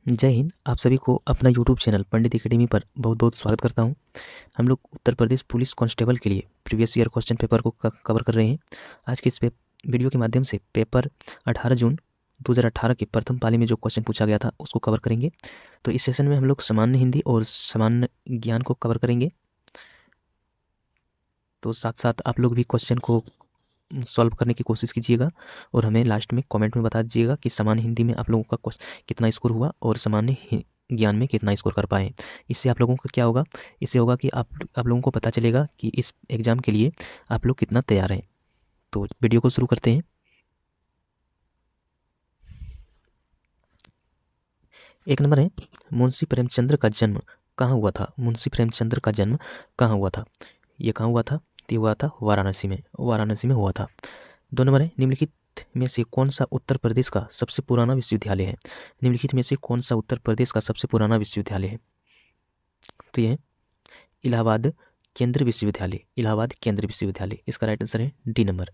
जय हिंद। आप सभी को अपना यूट्यूब चैनल पंडित एकेडमी पर बहुत बहुत स्वागत करता हूं। हम लोग उत्तर प्रदेश पुलिस कांस्टेबल के लिए प्रीवियस ईयर क्वेश्चन पेपर को कवर कर रहे हैं। आज के इस वीडियो के माध्यम से पेपर 18 जून 2018 के प्रथम पाली में जो क्वेश्चन पूछा गया था उसको कवर करेंगे। तो इस सेशन में हम लोग सामान्य हिंदी और सामान्य ज्ञान को कवर करेंगे। तो साथ साथ आप लोग भी क्वेश्चन को सॉल्व करने की कोशिश कीजिएगा और हमें लास्ट में कमेंट में बता दीजिएगा कि सामान्य हिंदी में आप लोगों का कितना स्कोर हुआ और सामान्य ज्ञान में कितना स्कोर कर पाए। इससे आप लोगों का क्या होगा, इससे होगा कि आप लोगों को पता चलेगा कि इस एग्ज़ाम के लिए आप लोग कितना तैयार हैं। तो वीडियो को शुरू करते हैं। एक नंबर है, मुंशी प्रेमचंद्र का जन्म कहाँ हुआ था। मुंशी प्रेमचंद्र का जन्म कहाँ हुआ था? ये कहाँ हुआ था? ये हुआ था वाराणसी में हुआ था। 2 नंबर है, निम्नलिखित में से कौन सा उत्तर प्रदेश का सबसे पुराना विश्वविद्यालय है? निम्नलिखित में से कौन सा उत्तर प्रदेश का सबसे पुराना विश्वविद्यालय है? तो ये है इलाहाबाद केंद्रीय विश्वविद्यालय। इलाहाबाद केंद्रीय विश्वविद्यालय, इसका राइट आंसर है डी नंबर।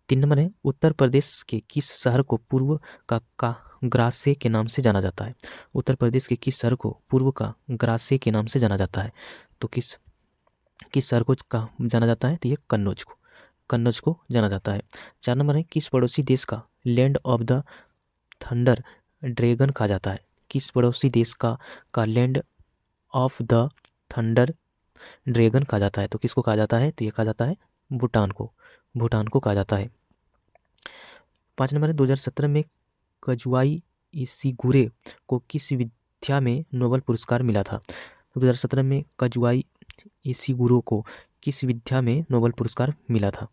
3 नंबर है, उत्तर प्रदेश के किस शहर को पूर्व का ग्रासे के नाम से जाना जाता है? उत्तर प्रदेश के किस शहर को पूर्व का ग्रासे के नाम से जाना जाता है? तो किस किस शहर को जाना जाता है? तो ये कन्नौज को जाना जाता है। 4 नंबर है, किस पड़ोसी देश का land of the thunder dragon कहा जाता है? किस पड़ोसी देश का land of the thunder dragon कहा जाता है? तो किसको कहा जाता है? तो ये कहा जाता है भूटान को कहा जाता है। 5 नंबर है, 2017 में कजुआई इशिगुरे को किस विद्या में नोबेल पुरस्कार मिला था? 2017 में कजुआई इशिगुरो को किस विद्या में नोबेल पुरस्कार मिला था?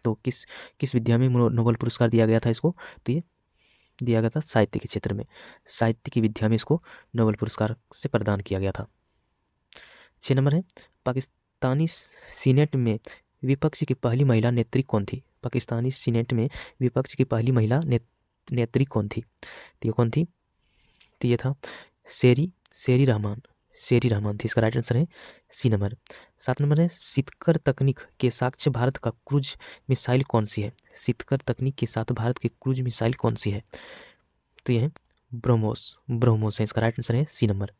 तो किस विद्या में नोबेल पुरस्कार दिया गया था इसको? तो ये दिया गया था साहित्य के क्षेत्र में, साहित्य की विद्या में इसको नोबेल पुरस्कार से प्रदान किया गया था। 6 नंबर है, पाकिस्तानी सीनेट में विपक्ष की पहली महिला नेत्री कौन थी? पाकिस्तानी सीनेट में विपक्ष की पहली महिला नेत्री कौन थी? तो ये कौन थी? तो ये था शेरी रहमान थी। इसका राइट आंसर है सी नंबर। 7 नंबर है, सितकर तकनीक के साथ भारत का क्रूज मिसाइल कौन सी है? सितकर तकनीक के साथ भारत की क्रूज मिसाइल कौन सी है? तो ये है ब्रह्मोस है। इसका राइट आंसर है सी नंबर।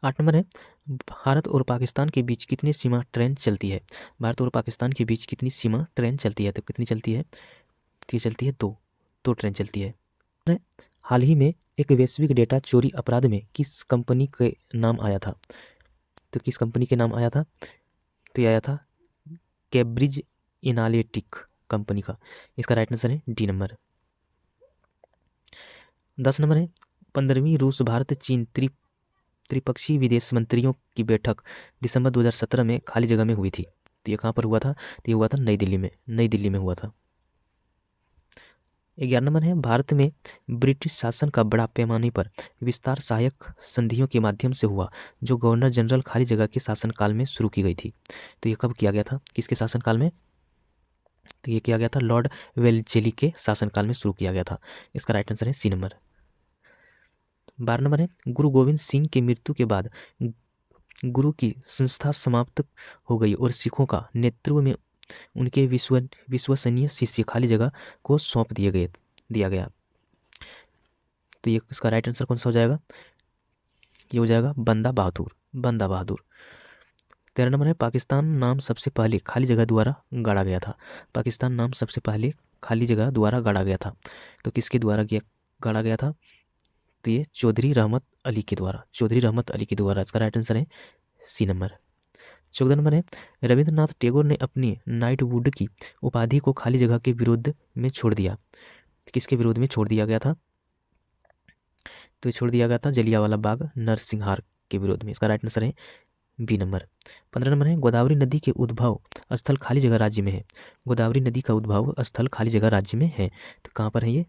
8 नंबर है, भारत और पाकिस्तान के बीच कितनी सीमा ट्रेन चलती है? भारत और पाकिस्तान के बीच कितनी सीमा ट्रेन चलती है? तो कितनी चलती है? तो ये चलती है दो ट्रेन चलती है। हाल ही में एक वैश्विक डेटा चोरी अपराध में किस कंपनी के नाम आया था? तो किस कंपनी के नाम आया था? तो ये आया था कैम्ब्रिज एनालिटिक कंपनी का। इसका राइट आंसर है डी नंबर। 10 नंबर है, 15वीं रूस भारत चीन त्रिपक्षीय विदेश मंत्रियों की बैठक दिसंबर 2017 में खाली जगह में हुई थी। तो ये कहाँ पर हुआ था? तो ये हुआ था नई दिल्ली में हुआ था। 11 नंबर है, भारत में ब्रिटिश शासन का बड़ा पैमाने पर विस्तार सहायक संधियों के माध्यम से हुआ जो गवर्नर जनरल खाली जगह के शासनकाल में शुरू की गई थी। तो ये कब किया गया था? किसके शासनकाल में? तो ये किया गया था लॉर्ड वेलजेली के शासनकाल में शुरू किया गया था। इसका राइट आंसर है सी नंबर। 12 नंबर है, गुरु गोविंद सिंह की मृत्यु के बाद गुरु की संस्था समाप्त हो गई और सिखों का नेतृत्व में उनके विश्वसनीय शिष्य खाली जगह को सौंप दिया गया। तो ये इसका राइट आंसर कौन सा हो जाएगा? ये हो जाएगा बंदा बहादुर। 13 नंबर है, पाकिस्तान नाम सबसे पहले खाली जगह द्वारा गाड़ा गया था। पाकिस्तान नाम सबसे पहले खाली जगह द्वारा गाड़ा गया था। तो किसके द्वारा गाड़ा गया था? तो ये चौधरी रहमत अली के द्वारा। इसका राइट आंसर है सी नंबर। 14 नंबर है, रविंद्रनाथ टैगोर ने अपनी नाइटवुड की उपाधि को खाली जगह के विरोध में छोड़ दिया। किसके विरोध में छोड़ दिया गया था? तो ये छोड़ दिया गया था जलियांवाला बाग नरसंहार के विरोध में। इसका राइट आंसर है बी नंबर। 15 नंबर है, गोदावरी नदी के उद्भव स्थल खाली जगह राज्य में है। गोदावरी नदी का उद्भव स्थल खाली जगह राज्य में है। तो कहाँ पर है ये?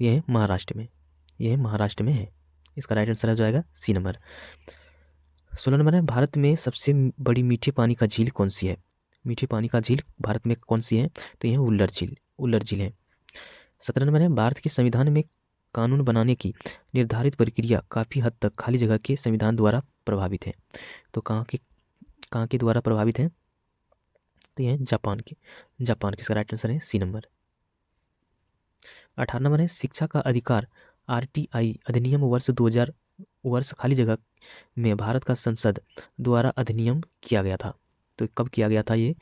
तो ये है महाराष्ट्र में है। इसका राइट आंसर हो जाएगा सी नंबर। 16 नंबर है, भारत में सबसे बड़ी मीठे पानी का झील कौन सी है? मीठे पानी का झील भारत में कौन सी है? तो यह उल्लर झील है। 17 नंबर है, भारत के संविधान में कानून बनाने की निर्धारित प्रक्रिया काफ़ी हद तक खाली जगह के संविधान द्वारा प्रभावित है। तो कहाँ के द्वारा प्रभावित है? तो ये है जापान के, इसका राइट आंसर है सी नंबर। 18 नंबर है शिक्षा का अधिकार आरटीआई अधिनियम वर्ष खाली जगह में भारत का संसद द्वारा अधिनियम किया गया था। तो कब किया गया था ये?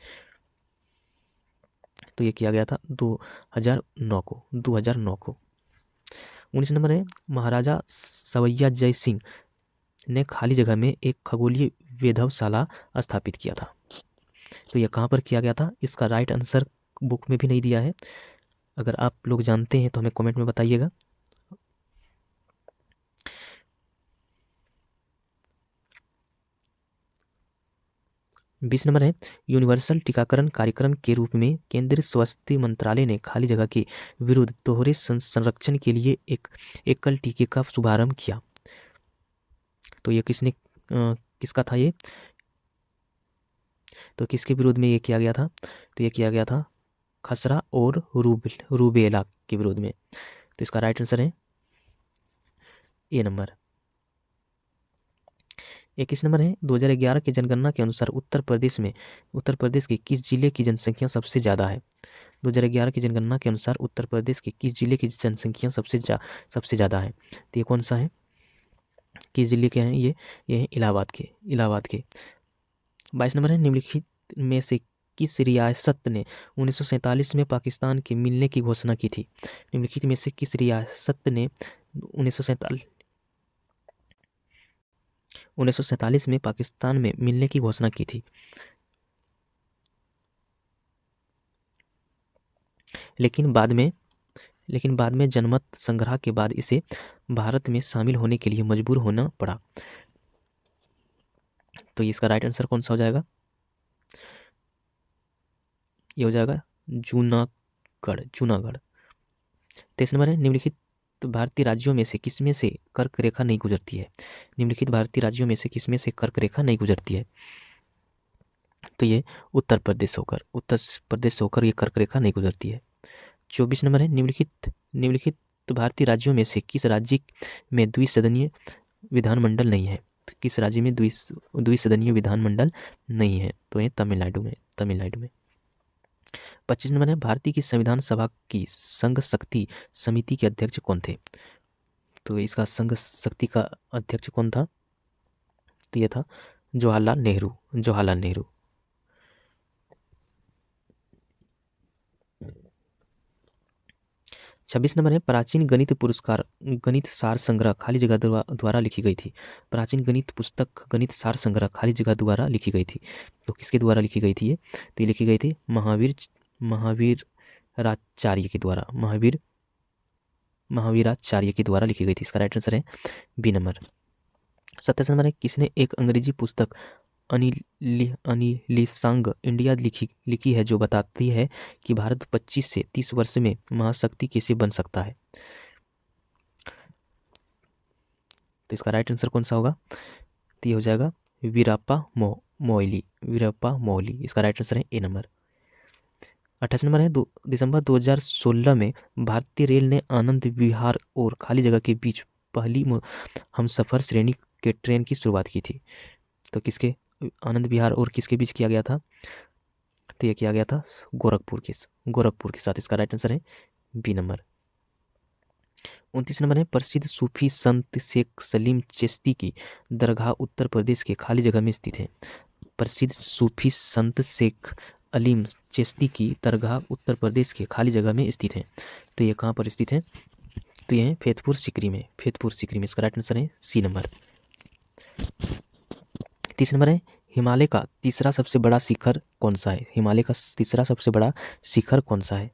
तो ये किया गया था 2009 को, 2009 को। 19 नंबर है महाराजा सवैया जय सिंह ने खाली जगह में एक खगोलीय वेधशाला स्थापित किया था। तो यह कहाँ पर किया गया था? इसका राइट आंसर बुक में भी नहीं दिया है। अगर आप लोग जानते हैं तो हमें कमेंट में बताइएगा। बीस नंबर है यूनिवर्सल टीकाकरण कार्यक्रम के रूप में केंद्रीय स्वास्थ्य मंत्रालय ने खाली जगह के विरुद्ध दोहरे संरक्षण के लिए एक एकल टीके का शुभारंभ किया। तो ये किसका था ये? तो किसके विरोध में ये किया गया था? तो ये किया गया था खसरा और रूबेला के विरोध में। तो इसका राइट आंसर है ए नंबर। 21 नंबर है 2011 की जनगणना के अनुसार उत्तर प्रदेश के किस जिले की जनसंख्या सबसे ज़्यादा है? 2011 की जनगणना के अनुसार उत्तर प्रदेश के किस जिले की जनसंख्या सबसे ज़्यादा है? तो ये कौन सा है? किस जिले के हैं ये है इलाहाबाद के। 22 नंबर है निम्नलिखित में से किस रियासत ने 1947 में पाकिस्तान के मिलने की घोषणा की थी? निम्नलिखित में से किस रियासत ने 1947 में पाकिस्तान में मिलने की घोषणा की थी? लेकिन बाद में जनमत संग्रह के बाद इसे भारत में शामिल होने के लिए मजबूर होना पड़ा। तो इसका राइट आंसर कौन सा हो जाएगा? ये हो जाएगा जूनागढ़। 23 नंबर है निम्नलिखित भारतीय राज्यों में से किसमें से कर्क रेखा नहीं गुजरती है? निम्नलिखित भारतीय राज्यों में से किसमें से कर्क रेखा नहीं गुजरती है? तो ये उत्तर प्रदेश होकर ये कर्क रेखा नहीं गुजरती है। 24 नंबर है निम्नलिखित भारतीय राज्यों में से किस राज्य में द्विसदनीय विधानमंडल नहीं है? तो किस राज्य में द्विसदनीय विधानमंडल नहीं है? तो ये तमिलनाडु में। 25 नंबर है भारतीय की संविधान सभा की संघ शक्ति समिति के अध्यक्ष कौन थे? तो इसका संघ शक्ति का अध्यक्ष कौन था? तो ये था जवाहरलाल नेहरू। 26 नंबर है प्राचीन गणित पुरस्कार गणित सार संग्रह खाली जगह द्वारा लिखी गई थी। प्राचीन गणित पुस्तक गणित सार संग्रह खाली जगह द्वारा लिखी गई थी। तो किसके द्वारा लिखी गई थी ये? तो ये लिखी गई थी महावीराचार्य के द्वारा। महावीराचार्य के द्वारा लिखी गई थी। इसका राइट आंसर है बी नंबर। 27 नंबर है किसने एक अंग्रेजी पुस्तक अनिलिसांग इंडिया लिखी है जो बताती है कि भारत 25 से 30 वर्ष में महाशक्ति कैसे बन सकता है? तो इसका राइट आंसर कौन सा होगा? तो ये हो जाएगा वीरप्पा मोइली। इसका राइट आंसर है ए नंबर। 28 नंबर है दिसंबर 2016 में भारतीय रेल ने आनंद विहार और खाली जगह के बीच पहली हमसफर श्रेणी के ट्रेन की शुरुआत की थी। तो किसके आनंद विहार और किसके बीच किया गया था? तो यह किया गया था गोरखपुर के साथ। इसका राइट आंसर है बी नंबर। 29 नंबर है प्रसिद्ध सूफी संत शेख सलीम चिश्ती की दरगाह उत्तर प्रदेश के खाली जगह में स्थित है। प्रसिद्ध सूफी संत शेख अलीम चिश्ती की दरगाह उत्तर प्रदेश के खाली जगह में स्थित है। तो ये कहाँ पर स्थित है? तो ये है फतेहपुर सीकरी में। इसका राइट आंसर है सी नंबर। 30 नंबर है हिमालय का तीसरा सबसे बड़ा शिखर कौन सा है?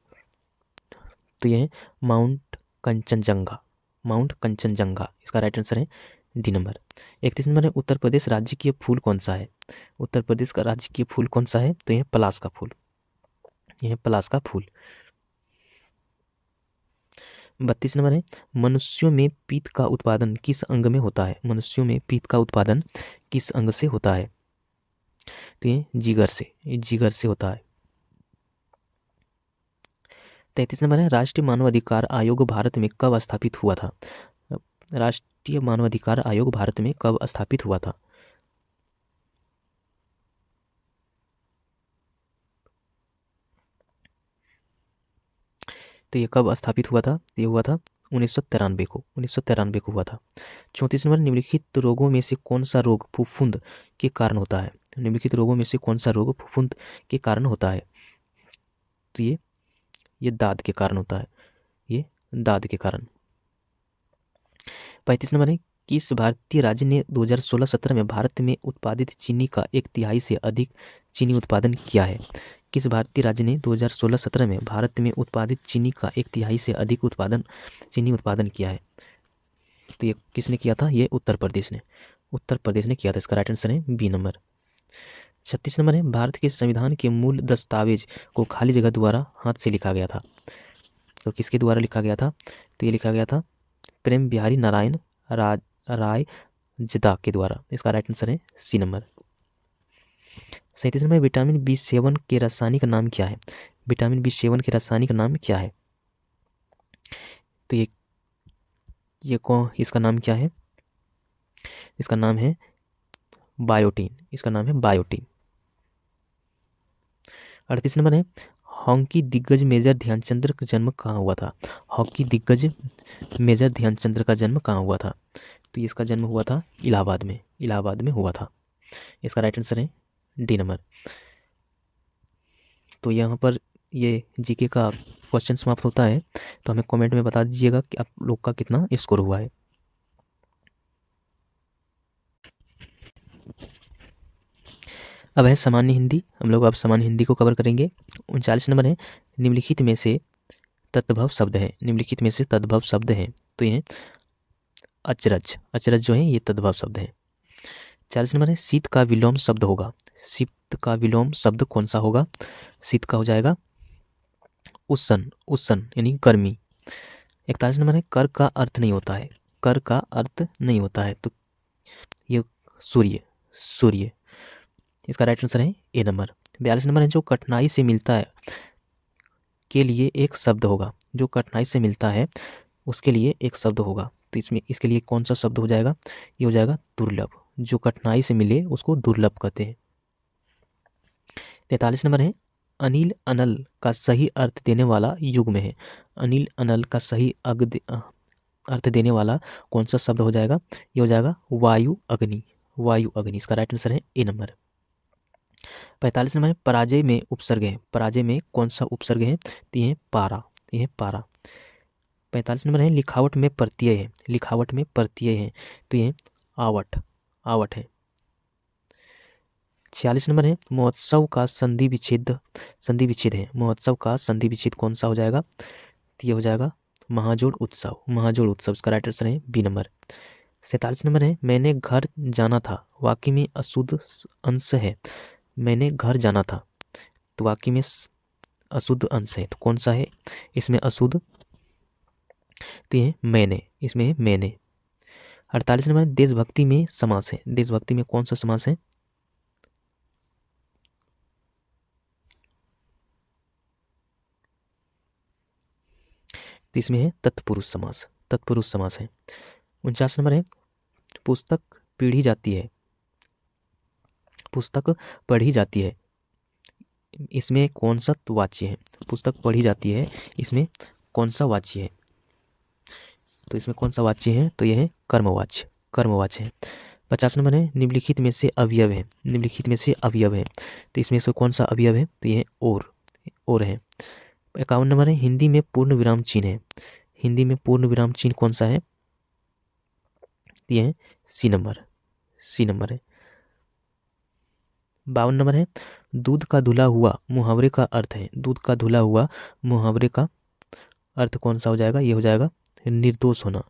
तो यह है माउंट कंचनजंगा। इसका राइट आंसर है डी नंबर। 31 नंबर है उत्तर प्रदेश राज्य फूल कौन सा है? उत्तर प्रदेश का राजकीय फूल कौन सा है? तो यह पलाश का फूल। 32 नंबर है मनुष्यों में पीत का उत्पादन किस अंग में होता है? तो ये जिगर से होता है। 33 नंबर है राष्ट्रीय मानवाधिकार आयोग भारत में कब स्थापित हुआ था? राष्ट्रीय मानवाधिकार आयोग भारत में कब स्थापित हुआ था? तो ये कब स्थापित हुआ था? ये हुआ था 1993 को हुआ था। 34 नंबर, निम्नलिखित रोगों में से कौन सा रोग फफूंद के कारण होता है? निम्नलिखित रोगों में से कौन सा रोग फफूंद के कारण होता है? तो ये दाद के कारण होता है, ये दाद के कारण। 35 नंबर है, किस भारतीय राज्य ने 2016-17 में भारत में उत्पादित चीनी का 1/3 से अधिक चीनी उत्पादन किया है? किस भारतीय राज्य ने 2016-17 में भारत में उत्पादित चीनी का 1/3 से अधिक चीनी उत्पादन किया है? तो ये किसने किया था? ये उत्तर प्रदेश ने किया था। इसका राइट आंसर है बी नंबर। 36 नंबर है, भारत के संविधान के मूल दस्तावेज को खाली जगह द्वारा हाथ से लिखा गया था। तो किसके द्वारा लिखा गया था? तो ये लिखा गया था प्रेम बिहारी नारायण राय जदा के द्वारा। इसका राइट आंसर है सी नंबर। 37 नंबर, विटामिन B7 के रासायनिक नाम क्या है? विटामिन B7 के रासायनिक नाम क्या है? तो ये कौन, इसका नाम क्या है? इसका नाम है बायोटीन। इसका नाम है बायोटीन। 38 नंबर है, हॉकी दिग्गज मेजर ध्यानचंद्र का जन्म कहाँ हुआ था? हॉकी दिग्गज मेजर ध्यानचंद्र का जन्म कहाँ हुआ था? तो इसका जन्म हुआ था इलाहाबाद में हुआ था। इसका राइट आंसर है डी नंबर। तो यहाँ पर ये जीके का क्वेश्चन समाप्त होता है। तो हमें कमेंट में बता दीजिएगा कि आप लोग का कितना स्कोर हुआ है। अब है सामान्य हिंदी। हम लोग अब सामान्य हिंदी को कवर करेंगे। 39 नंबर है, निम्नलिखित में से तद्भव शब्द है। निम्नलिखित में से तद्भव शब्द हैं। तो ये अचरज जो है ये तद्भव शब्द है। 40 नंबर है, शीत का विलोम शब्द होगा। शीत का विलोम शब्द कौन सा होगा? शीत का हो जाएगा उष्ण यानी गर्मी। 41 नंबर है, कर का अर्थ नहीं होता है। कर का अर्थ नहीं होता है, तो ये सूर्य। इसका राइट आंसर है ए नंबर। 42 नंबर है, जो कठिनाई से मिलता है के लिए एक शब्द होगा। जो कठिनाई से मिलता है उसके लिए एक शब्द होगा। तो इसके लिए कौन सा शब्द हो जाएगा? ये हो जाएगा दुर्लभ। जो कठिनाई से मिले उसको दुर्लभ कहते हैं। 43 नंबर है, अनिल अनल का सही अर्थ देने वाला युग्म है। अनिल अनल का सही अर्थ देने वाला कौन सा शब्द हो जाएगा? ये हो जाएगा वायु अग्नि। इसका राइट आंसर है ए नंबर। 45 नंबर है, पराजय में उपसर्ग है। पराजय में कौन सा उपसर्ग है? तो ये पारा। 45 नंबर है, लिखावट में प्रत्यय है। तो ये आवट है। 46 नंबर है, महोत्सव का संधि विच्छेद है। महोत्सव का संधि विच्छेद कौन सा हो जाएगा? तो ये हो जाएगा महाजोड़ उत्सव। इसका राइट आंसर है बी नंबर। 47 नंबर है, मैंने घर जाना था वाक्य में अशुद्ध अंश है। मैंने घर जाना था, तो वाक्य में अशुद्ध अंश है, तो कौन सा है इसमें अशुद्ध? तो ये मैंने, इसमें है मैंने। 48 नंबर, देशभक्ति में समास है। देशभक्ति में कौन सा समास है? तो इसमें है तत्पुरुष समास है। 49 नंबर है, पुस्तक पढ़ी जाती है। इसमें कौन सा वाच्य है? पुस्तक पढ़ी जाती है, इसमें कौन सा वाच्य है? तो इसमें कौन सा वाच्य है? तो यह है कर्मवाच्य है। 50 नंबर है, निम्नलिखित में से अवयव है। तो इसमें से कौन सा अवयव है? तो यह और है। 51 नंबर है, हिंदी में पूर्ण विराम चिन्ह है। हिंदी में पूर्ण विराम चिन्ह कौन सा है? ये है सी नंबर है। 52 नंबर है, दूध का धुला हुआ मुहावरे का अर्थ है। दूध का धुला हुआ मुहावरे का अर्थ कौन सा हो जाएगा? ये हो जाएगा निर्दोष होना।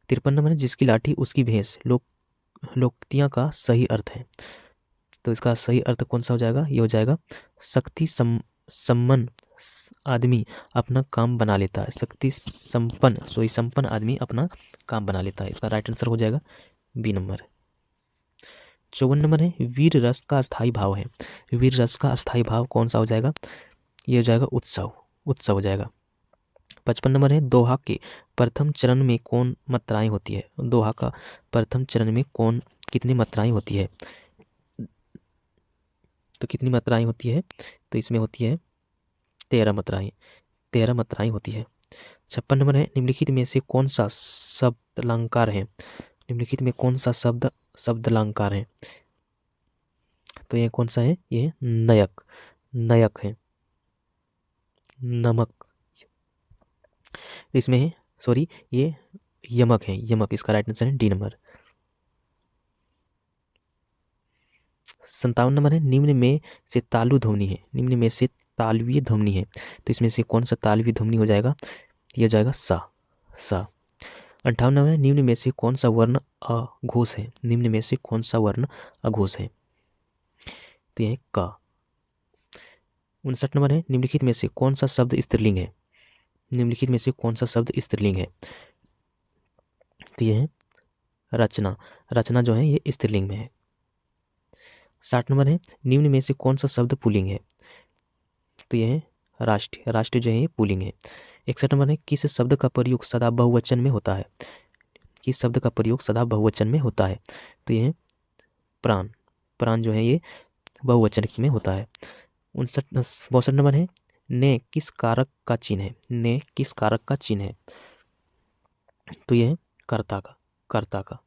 53 नंबर है, जिसकी लाठी उसकी भैंस लोकोक्तियां का सही अर्थ है। तो इसका सही अर्थ कौन सा हो जाएगा? ये हो जाएगा शक्ति सम्पन्न आदमी अपना काम बना लेता है। संपन्न आदमी अपना काम बना लेता है। इसका राइट आंसर हो जाएगा बी नंबर। 54 नंबर है, वीर रस का अस्थाई भाव है। वीर रस का अस्थाई भाव कौन सा हो जाएगा? ये हो जाएगा उत्सव हो जाएगा। 55 नंबर है, दोहा के प्रथम चरण में कौन मात्राएं होती है? दोहा का प्रथम चरण में कितनी मात्राएं होती है? तो कितनी मात्राएं होती है? तो इसमें होती है 13 मात्राएं होती है। 56 नंबर है, निम्नलिखित में से कौन सा शब्द अलंकार है? निम्नलिखित में कौन सा शब्द अलंकार है? तो ये कौन सा है? ये नयक है। नमक इसमें है, सॉरी ये यमक है, यमक। इसका राइट आंसर है डी नंबर। 57 नंबर है, निम्न में से तालु ध्वनि है, निम्न में से तालवीय ध्वनि है, तो इसमें से कौन सा तालवीय ध्वनि हो जाएगा? यह जाएगा सा। 58 नंबर है, निम्न में से कौन सा वर्ण अघोष है? निम्न में से कौन सा वर्ण अघोष है? तो यह का। 59 नंबर है, निम्नलिखित में से कौन सा शब्द स्त्रीलिंग है? निम्नलिखित में से कौन सा शब्द स्त्रीलिंग है? तो यह है रचना। रचना जो है ये स्त्रीलिंग में है। 60 नंबर है, निम्न में से कौन सा शब्द पुल्लिंग है? तो यह है राष्ट्र। राष्ट्र जो है ये पुल्लिंग है। 61 नंबर है, किस शब्द का प्रयोग सदा बहुवचन में होता है? किस शब्द का प्रयोग सदा बहुवचन में होता है? तो यह है प्राण। प्राण जो है ये बहुवचन में होता है। 62 नंबर है, ने किस कारक का चिन्ह है? ने किस कारक का चिन्ह है? तो यह है कर्ता का।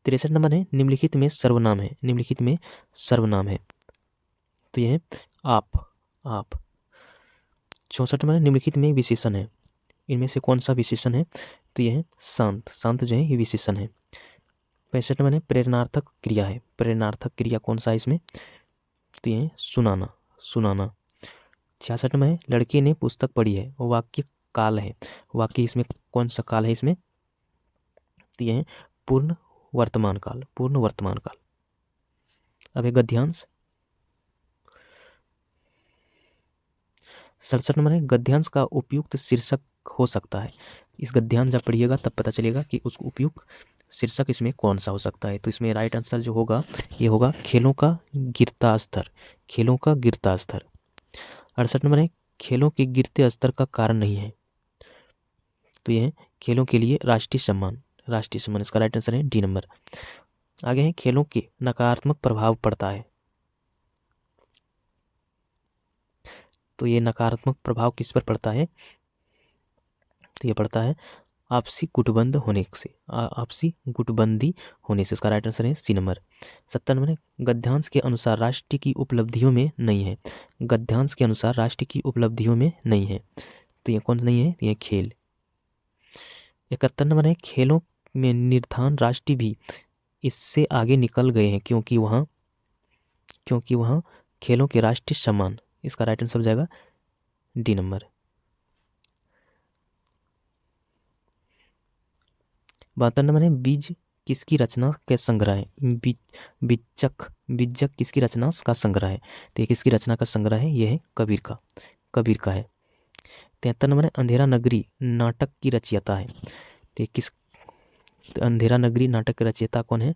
63 नंबर है, निम्नलिखित में सर्वनाम है। निम्नलिखित में सर्वनाम है, तो यह है आप। 64 नंबर है, निम्नलिखित में विशेषण है, इनमें से कौन सा विशेषण है? तो यह है शांत। शांत जो है ये विशेषण है। 65 नंबर है, प्रेरणार्थक क्रिया है। प्रेरणार्थक क्रिया कौन सा है इसमें? तो यह है सुनाना। 66 में है, लड़के ने पुस्तक पढ़ी है, वाक्य काल है। वाक्य इसमें कौन सा काल है इसमें? तो यह है पूर्ण वर्तमान काल। अब है गद्यांश। 67 नंबर है, गद्यांश का उपयुक्त शीर्षक हो सकता है। इस गद्यांश जब पढ़िएगा तब पता चलेगा कि उसको उपयुक्त शीर्षक इसमें कौन सा हो सकता है। तो इसमें राइट आंसर जो होगा ये होगा खेलों का गिरता स्तर। 68 नंबर है, खेलों के गिरते स्तर का कारण नहीं है। तो यह है खेलों के लिए राष्ट्रीय सम्मान। इसका राइट आंसर है डी नंबर। आगे है, खेलों के नकारात्मक प्रभाव पड़ता है। तो ये नकारात्मक प्रभाव किस पर पड़ता है? तो ये पड़ता है आपसी गुटबंदी होने से। इसका राइट आंसर है सी नंबर। 70 नंबर है, गद्यांश के अनुसार राष्ट्र की उपलब्धियों में नहीं है। गद्यांश के अनुसार राष्ट्र की उपलब्धियों में नहीं है, तो ये कौन सा नहीं है? ये खेल। 71 नंबर है, खेलों में निर्धान राष्ट्र भी इससे आगे निकल गए हैं क्योंकि वहाँ खेलों के राष्ट्रीय सम्मान। इसका राइट आंसर हो जाएगा डी नंबर। 72 नंबर है, बीज किसकी रचना के संग्रह है? बीजक किसकी रचना का संग्रह है? तो ये किसकी रचना का संग्रह है? ये है कबीर का है। 73 नंबर है, अंधेरा नगरी नाटक की रचयिता है। तो अंधेरा नगरी नाटक के रचयिता कौन है?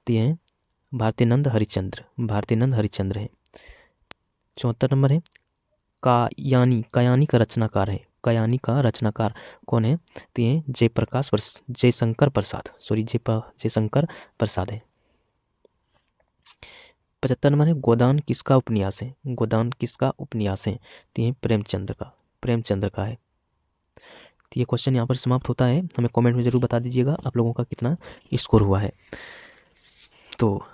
तो ये है भारतीनंद हरिश्चंद्र है। 74 नंबर है, कायानी का रचनाकार है। कायानी का रचनाकार कौन है? तो ये जयशंकर प्रसाद है। 75 नंबर है, गोदान किसका उपन्यास है? तो ये प्रेमचंद्र का है। तो ये क्वेश्चन यहाँ पर समाप्त होता है। हमें कमेंट में ज़रूर बता दीजिएगा आप लोगों का कितना स्कोर हुआ है। तो